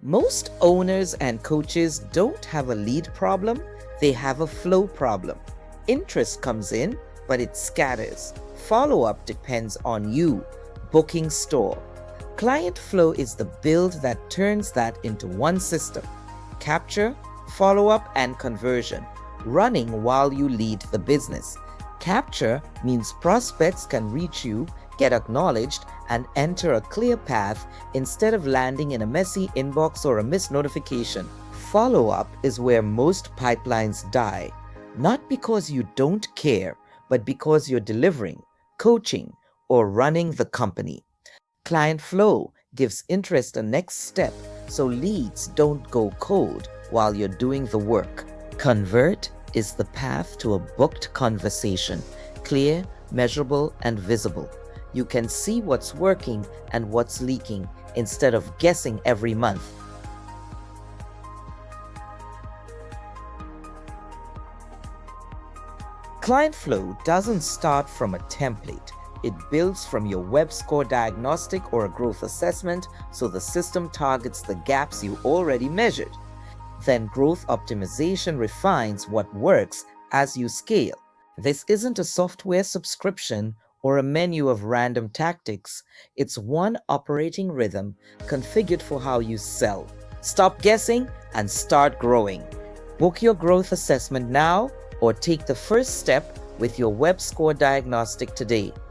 Most owners and coaches don't have a lead problem, they have a flow problem. Interest comes in, but it scatters. Follow-up depends on you. Booking store. ClientFlow is the build that turns that into one system. Capture, follow-up, and conversion, running while you lead the business. Capture means prospects can reach you, get acknowledged, and enter a clear path instead of landing in a messy inbox or a missed notification. Follow-up is where most pipelines die, not because you don't care, but because you're delivering, coaching, or running the company. ClientFlow gives interest a next step so leads don't go cold while you're doing the work. Convert is the path to a booked conversation, clear, measurable, and visible. You can see what's working and what's leaking instead of guessing every month. ClientFlow doesn't start from a template. It builds from your WebScore diagnostic or a growth assessment so the system targets the gaps you already measured. Then growth optimization refines what works as you scale. This isn't a software subscription or a menu of random tactics. It's one operating rhythm configured for how you sell. Stop guessing and start growing. Book your growth assessment now or take the first step with your WebScore diagnostic today.